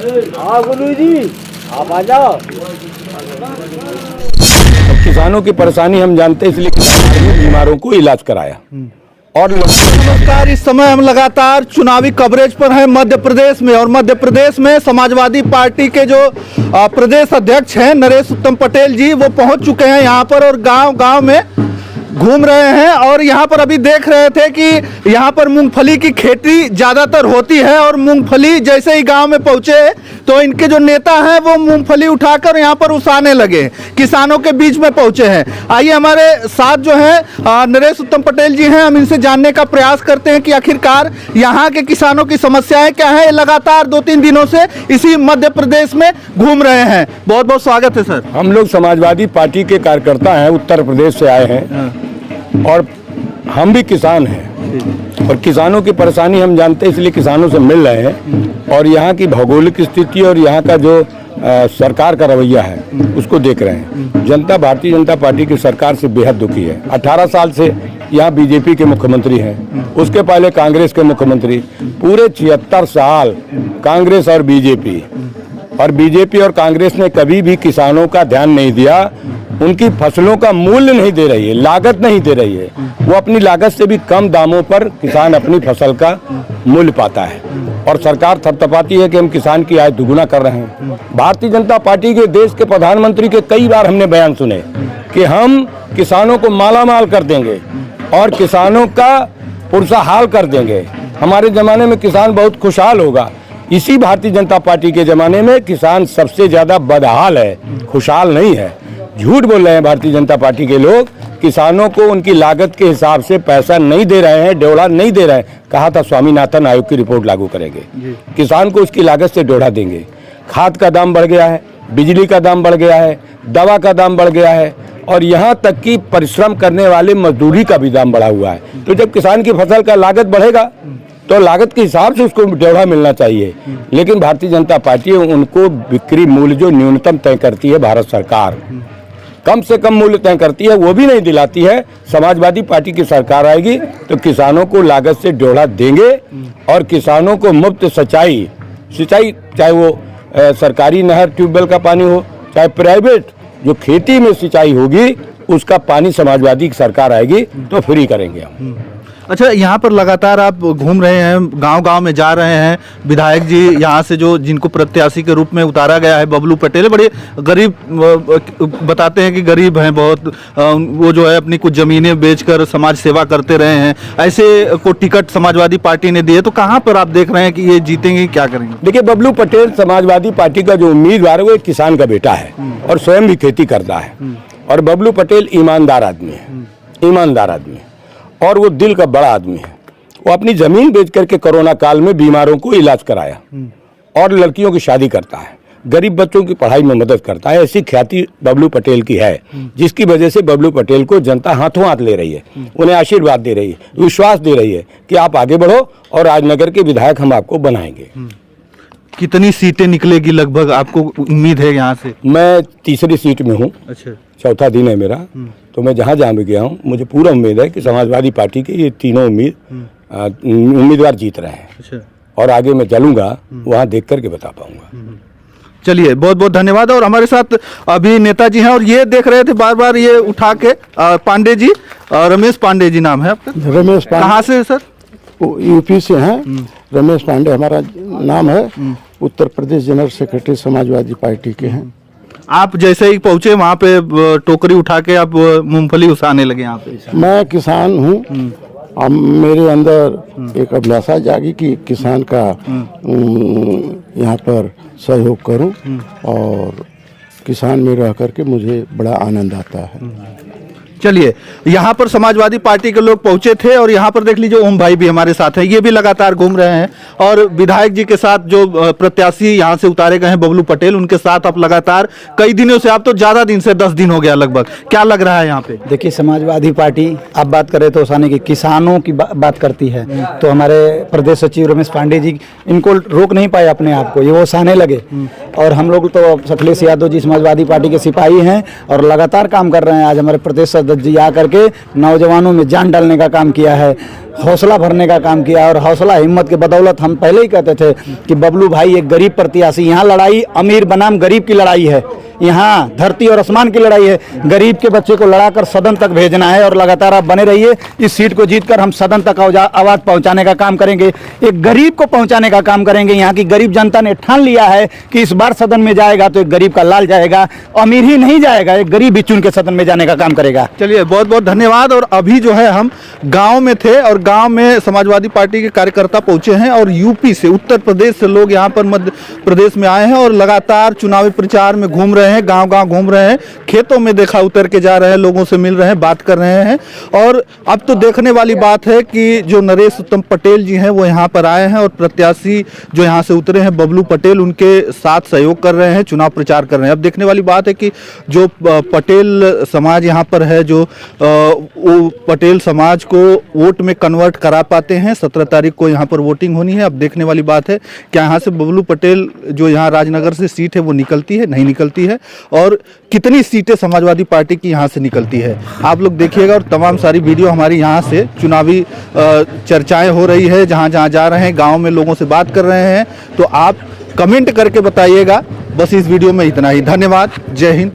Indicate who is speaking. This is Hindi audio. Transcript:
Speaker 1: हाँ गुरु जी, आप आ जाओ।
Speaker 2: किसानों की परेशानी हम जानते हैं, इसलिए किसानों ने बीमारों को इलाज कराया। और
Speaker 3: नमस्कार, इस समय हम लगातार चुनावी कवरेज पर हैं मध्य प्रदेश में, और मध्य प्रदेश में समाजवादी पार्टी के जो प्रदेश अध्यक्ष हैं नरेश उत्तम पटेल जी, वो पहुंच चुके हैं यहाँ पर और गांव-गांव में घूम रहे हैं। और यहाँ पर अभी देख रहे थे कि यहाँ पर मूंगफली की खेती ज़्यादातर होती है, और मूंगफली जैसे ही गांव में पहुँचे तो इनके जो नेता हैं वो मूंगफली उठाकर यहाँ पर उसाने लगे, किसानों के बीच में पहुँचे हैं। आइए हमारे साथ जो है नरेश उत्तम पटेल जी हैं, हम इनसे जानने का प्रयास करते हैं कि आखिरकार यहाँ के किसानों की समस्याएं क्या है। लगातार 2-3 दिनों से इसी मध्य प्रदेश में घूम रहे हैं। बहुत बहुत स्वागत है सर।
Speaker 2: हम लोग समाजवादी पार्टी के कार्यकर्ता हैं, उत्तर प्रदेश से आए हैं और हम भी किसान हैं और किसानों की परेशानी हम जानते हैं, इसलिए किसानों से मिल रहे हैं और यहाँ की भौगोलिक स्थिति और यहाँ का जो सरकार का रवैया है उसको देख रहे हैं। जनता भारतीय जनता पार्टी की सरकार से बेहद दुखी है। 18 साल से यहाँ बीजेपी के मुख्यमंत्री हैं, उसके पहले कांग्रेस के मुख्यमंत्री, पूरे 76 साल कांग्रेस और बीजेपी और कांग्रेस ने कभी भी किसानों का ध्यान नहीं दिया। उनकी फसलों का मूल्य नहीं दे रही है, लागत नहीं दे रही है। वो अपनी लागत से भी कम दामों पर किसान अपनी फसल का मूल्य पाता है और सरकार थपथपाती है कि हम किसान की आय दुगुना कर रहे हैं। भारतीय जनता पार्टी के देश के प्रधानमंत्री के कई बार हमने बयान सुने कि हम किसानों को मालामाल कर देंगे और किसानों का पुरसाहाल कर देंगे। हमारे ज़माने में किसान बहुत खुशहाल होगा। इसी भारतीय जनता पार्टी के ज़माने में किसान सबसे ज़्यादा बदहाल है, खुशहाल नहीं है। झूठ बोल रहे हैं भारतीय जनता पार्टी के लोग। किसानों को उनकी लागत के हिसाब से पैसा नहीं दे रहे हैं, ड्योढ़ा नहीं दे रहे हैं। कहा था स्वामीनाथन आयोग की रिपोर्ट लागू करेंगे, किसान को उसकी लागत से ड्योढ़ा देंगे। खाद का दाम बढ़ गया है, बिजली का दाम बढ़ गया है, दवा का दाम बढ़ गया है और यहाँ तक कि परिश्रम करने वाले मजदूरी का भी दाम बढ़ा हुआ है। तो जब किसान की फसल का लागत बढ़ेगा तो लागत के हिसाब से उसको ड्योढ़ा मिलना चाहिए। लेकिन भारतीय जनता पार्टी उनको बिक्री मूल्य जो न्यूनतम तय करती है भारत सरकार, कम से कम मूल्य तय करती है, वो भी नहीं दिलाती है। समाजवादी पार्टी की सरकार आएगी तो किसानों को लागत से ड्योढ़ा देंगे और किसानों को मुफ्त सिंचाई, चाहे वो सरकारी नहर ट्यूबवेल का पानी हो, चाहे प्राइवेट जो खेती में सिंचाई होगी उसका पानी समाजवादी सरकार आएगी तो फ्री करेंगे हम।
Speaker 3: अच्छा, यहाँ पर लगातार आप घूम रहे हैं, गांव-गांव में जा रहे हैं। विधायक जी यहाँ से जो जिनको प्रत्याशी के रूप में उतारा गया है बबलू पटेल, बड़े गरीब बताते हैं कि गरीब हैं बहुत, वो जो है अपनी कुछ ज़मीनें बेचकर समाज सेवा करते रहे हैं। ऐसे को टिकट समाजवादी पार्टी ने दिए, तो कहाँ पर आप देख रहे हैं कि ये जीतेंगे, क्या करेंगे?
Speaker 2: देखिए, बबलू पटेल समाजवादी पार्टी का जो उम्मीदवार है वो एक किसान का बेटा है और स्वयं भी खेती करता है और बबलू पटेल ईमानदार आदमी है और वो दिल का बड़ा आदमी है। वो अपनी जमीन बेच करके कोरोना काल में बीमारों को इलाज कराया और लड़कियों की शादी करता है, गरीब बच्चों की पढ़ाई में मदद करता है। ऐसी ख्याति बबलू पटेल की है जिसकी वजह से बबलू पटेल को जनता हाथों हाथ ले रही है, उन्हें आशीर्वाद दे रही है, विश्वास दे रही है कि आप आगे बढ़ो और राजनगर के विधायक हम आपको बनाएंगे।
Speaker 3: कितनी सीटें निकलेगी लगभग, आपको उम्मीद है यहाँ से?
Speaker 2: मैं तीसरी सीट में हूँ।
Speaker 3: अच्छा,
Speaker 2: चौथा दिन है मेरा, तो मैं जहाँ भी गया हूँ मुझे पूरा उम्मीद है कि समाजवादी पार्टी के ये तीनों उम्मीदवार जीत रहे हैं।
Speaker 3: अच्छा,
Speaker 2: और आगे मैं चलूंगा वहाँ देख करके बता पाऊंगा।
Speaker 3: चलिए, बहुत बहुत धन्यवाद। और हमारे साथ अभी नेताजी हैं और ये देख रहे थे बार बार ये उठा के पांडे जी, रमेश पांडे जी नाम है आपका?
Speaker 4: रमेश पांडे।
Speaker 3: कहाँ से सर?
Speaker 4: यूपी से हैं। रमेश पांडे हमारा नाम है, Uttar Pradesh general secretary Samajwadi party के हैं।
Speaker 3: आप जैसे ही पहुंचे वहाँ पे टोकरी उठा के आप मूंगफली उसाने लगे यहाँ पे?
Speaker 4: मैं किसान हूँ, अब मेरे अंदर एक अभिलाषा जागी कि किसान का यहाँ पर सहयोग करूँ और किसान में रह करके मुझे बड़ा आनंद आता है।
Speaker 3: चलिए, यहाँ पर समाजवादी पार्टी के लोग पहुंचे थे और यहाँ पर देख लीजिए ओम भाई भी हमारे साथ हैं, ये भी लगातार घूम रहे हैं और विधायक जी के साथ जो प्रत्याशी यहाँ से उतारे गए हैं बबलू पटेल, उनके साथ आप लगातार कई दिनों से, आप तो ज़्यादा दिन से 10 दिन हो गया लगभग, क्या लग रहा है यहाँ पे?
Speaker 5: देखिए, समाजवादी पार्टी आप बात करें तो उसाने की किसानों की बात करती है, तो हमारे प्रदेश सचिव रमेश पांडे जी इनको रोक नहीं पाए अपने आप को, ये वो उसाने लगे। और हम लोग तो अखिलेश यादव जी समाजवादी पार्टी के सिपाही हैं और लगातार काम कर रहे हैं। आज हमारे प्रदेश अध्यक्ष जी आकर के नौजवानों में जान डालने का काम किया है, हौसला भरने का काम किया। और हौसला हिम्मत के बदौलत हम पहले ही कहते थे कि बबलू भाई एक गरीब प्रत्याशी, यहाँ लड़ाई अमीर बनाम गरीब की लड़ाई है, यहाँ धरती और आसमान की लड़ाई है। गरीब के बच्चे को लड़ाकर सदन तक भेजना है और लगातार आप बने रहिए। इस सीट को जीतकर हम सदन तक आवाज़ पहुंचाने का काम करेंगे, एक गरीब को पहुंचाने का काम करेंगे। यहाँ की गरीब जनता ने ठान लिया है कि इस बार सदन में जाएगा तो एक गरीब का लाल जाएगा, अमीर ही नहीं जाएगा, एक गरीब भी चुन के सदन में जाने का काम करेगा।
Speaker 3: चलिए, बहुत बहुत धन्यवाद। और अभी जो है हम गांव में थे और गांव में समाजवादी पार्टी के कार्यकर्ता पहुंचे हैं और यूपी से, उत्तर प्रदेश से लोग यहां पर मध्य प्रदेश में आए हैं और लगातार चुनावी प्रचार में घूम रहे हैं, गांव गांव घूम रहे हैं, खेतों में देखा उतर के जा रहे हैं, लोगों से मिल रहे हैं, बात कर रहे हैं। और अब तो देखने वाली बात है कि जो नरेश उत्तम पटेल जी हैं वो यहाँ पर आए हैं और प्रत्याशी जो यहाँ से उतरे हैं बबलू पटेल, उनके साथ सहयोग कर रहे हैं, चुनाव प्रचार कर रहे हैं। अब देखने वाली बात है कि जो पटेल समाज यहाँ पर है, जो वो पटेल समाज को वोट में कन्वर्ट करा पाते हैं। 17 तारीख को यहाँ पर वोटिंग होनी है। अब देखने वाली बात है क्या यहाँ से बबलू पटेल जो यहाँ राजनगर से सीट है वो निकलती है, नहीं निकलती है, और कितनी सीटें समाजवादी पार्टी की यहाँ से निकलती है। आप लोग देखिएगा और तमाम सारी वीडियो हमारी यहाँ से चुनावी चर्चाएं हो रही है, जहाँ जहाँ जा रहे हैं, गाँव में लोगों से बात कर रहे हैं। तो आप कमेंट करके बताइएगा। बस इस वीडियो में इतना ही। धन्यवाद। जय हिंद।